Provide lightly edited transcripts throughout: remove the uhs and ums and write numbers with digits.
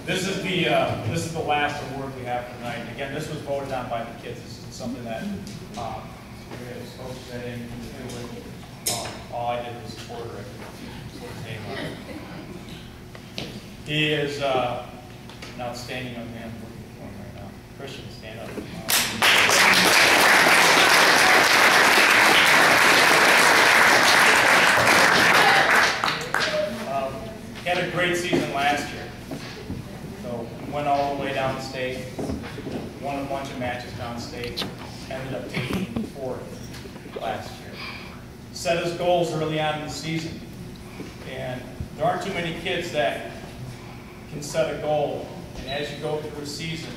This is the last award we have tonight. Again, this was voted on by the kids. This is something that we as coaches had anything to do with. All I did was support her. Put his name on it. He is an outstanding young man. What are you doing right now? Christian, stand up. He had a great season last year. So went all the way down state, won a bunch of matches down state, ended up taking fourth last year. Set his goals early on in the season. And there aren't too many kids that can set a goal. And as you go through a season,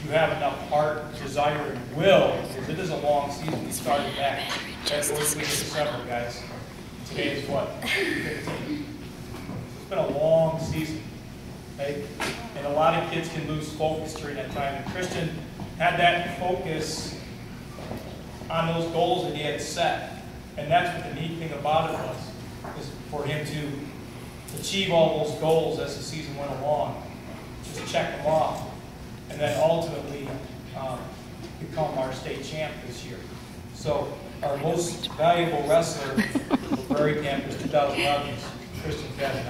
you have enough heart, desire, and will, because it is a long season. We started back that first week of December, guys. Today is what? 15. It's been a long season, okay? And a lot of kids can lose focus during that time. And Christian had that focus on those goals that he had set. And that's what the neat thing about it was, is for him to achieve all those goals as the season went along. Just check them off. And then ultimately become our state champ this year. So our most valuable wrestler for Prairie Campus 2011 is Christian Fettin.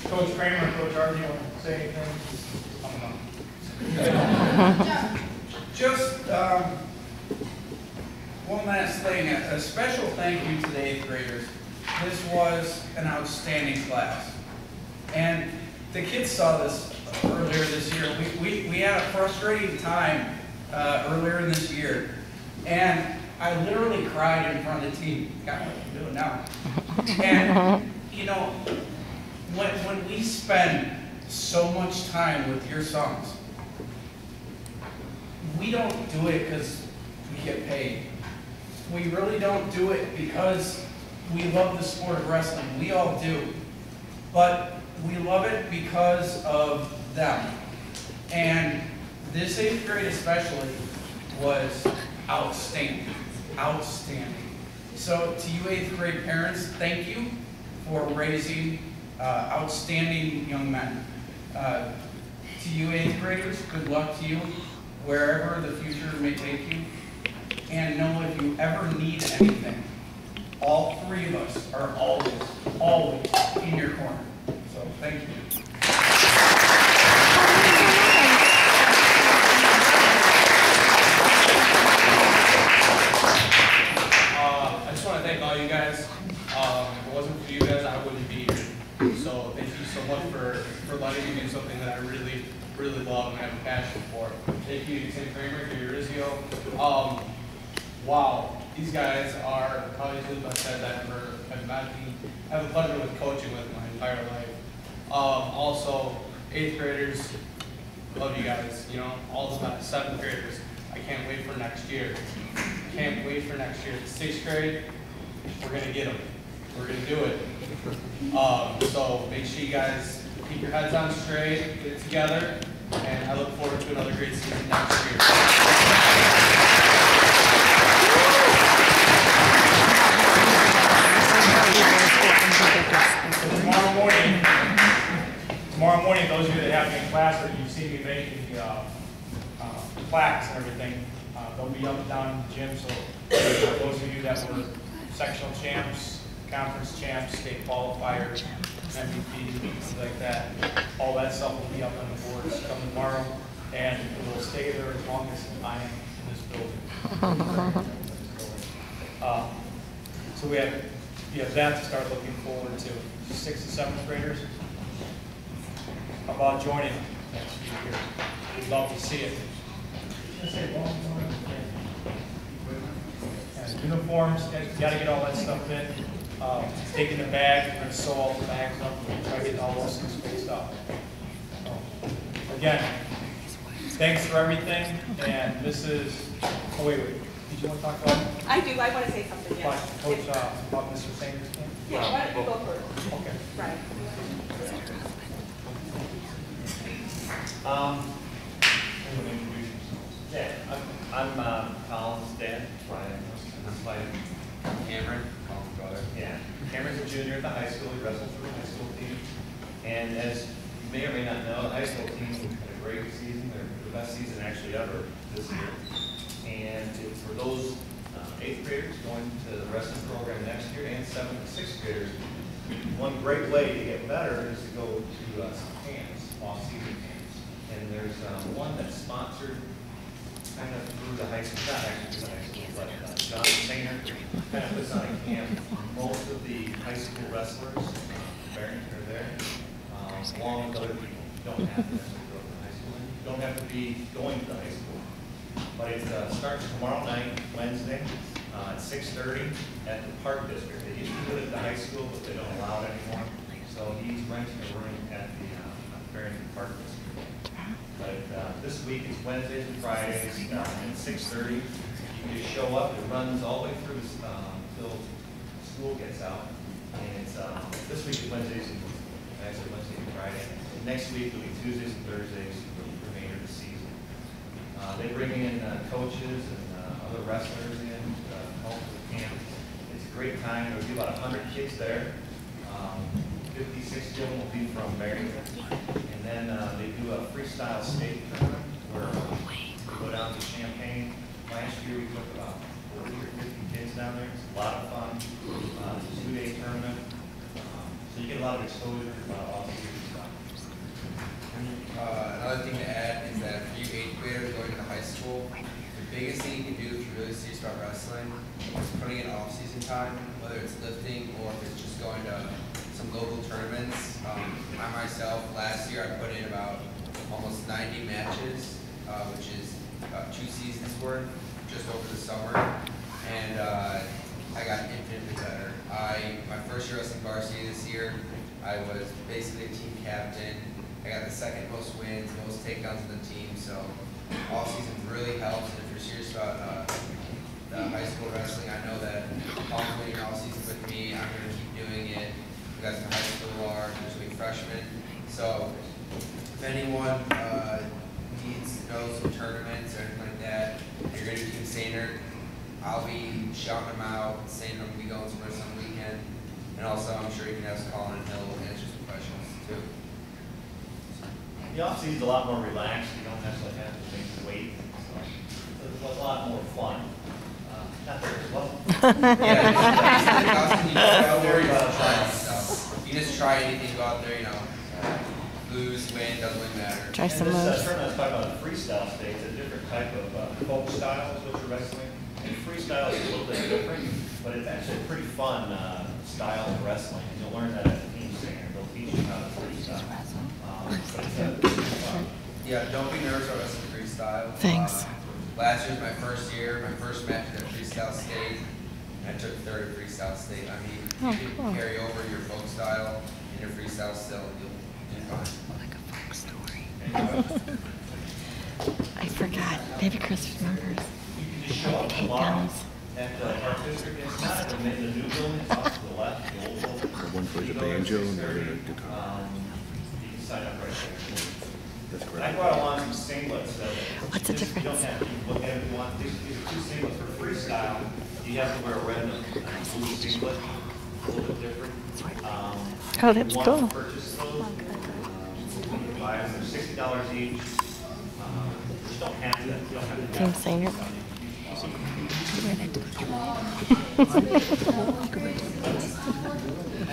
Coach Kramer, Coach Arden, you want to say anything? Just one last thing, a special thank you to the 8th graders. This was an outstanding class. And the kids saw this earlier this year. We had a frustrating time earlier in this year. And I literally cried in front of the team. God, what am I doing now? And, you know, when we spend so much time with your sons, we don't do it because we get paid. We really don't do it because we love the sport of wrestling. We all do. But we love it because of them. And this 8th grade especially was outstanding. Outstanding. So to you 8th grade parents, thank you for raising outstanding young men. To you 8th graders, good luck to you wherever the future may take you. And know if you ever need anything, all three of us are always in your corner. So thank you. I just want to thank all you guys. If it wasn't for you guys, I wouldn't be here. So thank you so much for letting me do something that I really, really love and have a passion for. Thank you to Tim Kramer, to Eurizio. Wow, these guys are probably the best guys I've ever met and have the pleasure with coaching with my entire life. Also, 8th graders, love you guys. You know, all the 7th graders. I can't wait for next year. Can't wait for next year. 6th grade, we're gonna get them. We're gonna do it. So make sure you guys keep your heads on straight, get it together, and I look forward to another great season next year. Tomorrow morning, those of you that have me in class or you've seen me making the plaques and everything, they'll be up and down in the gym. So those of you that were sectional champs, conference champs, state qualifiers, MVP, things like that, all that stuff will be up on the boards come tomorrow, and it will stay there as long as I am in this building. So we have that to start looking forward to. 6th and 7th graders about joining next few years. We'd love to see it. Uniforms, you got to get all that stuff in. Taking the bag, we're going to sew all the bags up and try to get all those things spaced out. Again, thanks for everything. And this is, oh wait. Did you want to talk about it? I do. I want to say something, yes. Coach, about Mr. Sanders' game? Yeah, why don't you go first? Okay. Right. Everyone introduce yourselves. Yeah, I'm Colin's dad, Brian. I'm my Cameron, Colin's brother. Yeah, Cameron's a junior at the high school. He wrestles for the high school team. And as you may or may not know, the high school team had a great season. They're the best season actually ever this year. And it's for those 8th graders going to the wrestling program next year and 7th and 6th graders. One great way to get better is to go to some camps, off-season camps. And there's one that's sponsored kind of through the high school, not actually through the high school, but John Sainer kind of puts on a camp. Most of the high school wrestlers, Barrington are there, along with other people. You don't have to necessarily go to the high school. You don't have to be going to the high school. But it starts tomorrow night, Wednesday, at 6:30 at the Park District. They used to do it at the high school, but they don't allow it anymore. So he's renting a room at the Barrington Park District. But this week is Wednesdays and Fridays at 6:30. You can just show up. It runs all the way through until school gets out. And it's this week is Wednesdays and Wednesday and Friday. Next week will be Tuesdays and Thursdays for the remainder of the season. They bring in coaches and other wrestlers in to help with camp. It's a great time. There will be about 100 kids there. 56 of them will be from Barrington. And then they do a freestyle skate tournament where we go down to Champaign. Last year we took about 40 or 50 kids down there. It's a lot of fun. It's a 2-day tournament. So you get a lot of exposure to off-season stuff. Another thing to add is that for you 8th graders going to high school, the biggest thing you can do if you're really serious about wrestling is putting in off-season time, whether it's lifting or if it's just going to some local tournaments. I myself, last year I put in about almost 90 matches, which is about 2 seasons worth, just over the summer, and I got infinitely better. My first year wrestling varsity this year, I was basically a team captain. I got the 2nd most wins, most takedowns on the team, so all season really helps. And if you're serious about the high school wrestling, I know that following all season with me, I'm going to keep doing it. You guys in high school are, especially freshmen. So if anyone needs to know some tournaments or anything like that, if you're going to do Team Sainer, I'll be shouting them out, saying I'm going to be going somewhere some weekend. And also, I'm sure you can ask Colin and he'll answer some questions too. The off-season's a lot more relaxed. You don't necessarily have to think weight. So it's a lot more fun. Not that it wasn't. You just try anything, go out there, you know, lose, win, doesn't really matter. Try some and moves. this tournament is talking about freestyle state. It's a different type of folk style is what you're wrestling. And freestyle is a little bit different, but it's actually a pretty fun style of wrestling. And you'll learn that at the Team Sainer. They'll teach you how to freestyle. Yeah, don't be nervous about wrestling freestyle. Thanks. Last year was my first year, my first match at freestyle state. I took 3rd at freestyle state. I mean, you can carry over your folk style and your freestyle still, and you'll do fine. Like a folk story. I forgot. Maybe Chris remembers. You can just show up Takedowns. at the Park District. It's not the new building, it's off to the left, the old building. One plays a banjo and the other a guitar. You can sign up right there. That's I correct. brought along some singlets. What's the You don't difference? have to look at it if you want. These are 2 singlets for freestyle. You have to wear a red and blue singlet, a little bit different. Oh, that's you want cool. to purchase those, you can buy them. They're $60 each. You just don't have to. You don't have to. Team Sainer.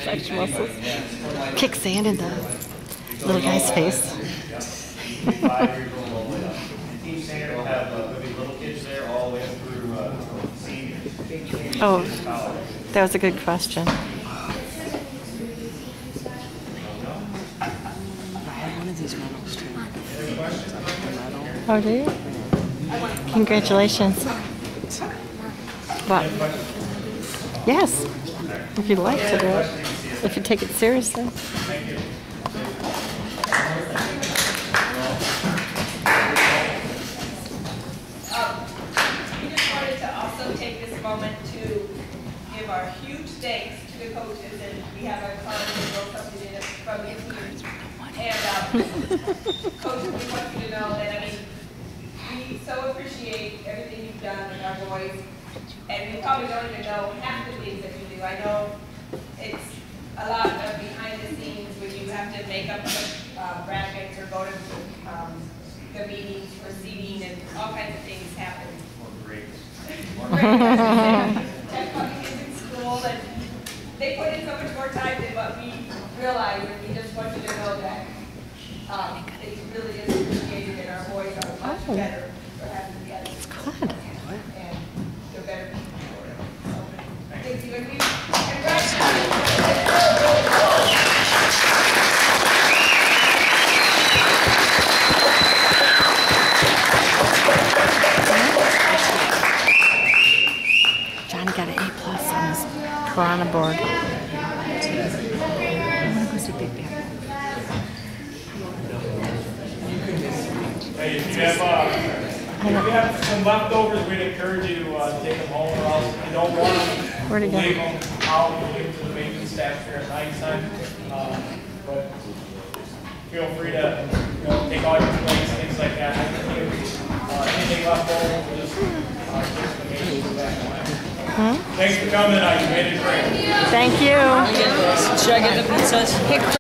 Flex muscles. Kick sand in the little guy's face. Yep. 5 years old all the way up. And Team Sainer will have there'll be little kids there all the way through seniors. Oh, that was a good question. Oh, do you? Congratulations. What? Yes, if you'd like to do it, if you take it seriously. We just wanted to also take this moment to give our huge thanks to the coaches, and we have our comments from the team. And Coach, we want you to know that, I mean, we so appreciate everything you've done with our boys, and you probably don't even know half the things that you do. I know it's a lot of behind the scenes when you have to make up the brackets or go to the meetings for seating and all kinds of things happen. Great. Have fun kids in school, and they put in so much more time than what we realize, and we just want you to know that it really is appreciated, and our boys are much better for having the others. Good. And they're better people for it. So, thank you, and we congratulations. Johnny got an A+ on his Piranha board. Hey, if you have some leftovers, we'd encourage you to take them home, or else if you don't want them, Where'd it go? leave them out, leave them to the maintenance staff here at night time. But feel free to, take all your plates, things like that. Anything left over, we'll just take the maintenance back. Thanks for coming tonight, you made it great. Thank you. Should I get the princess?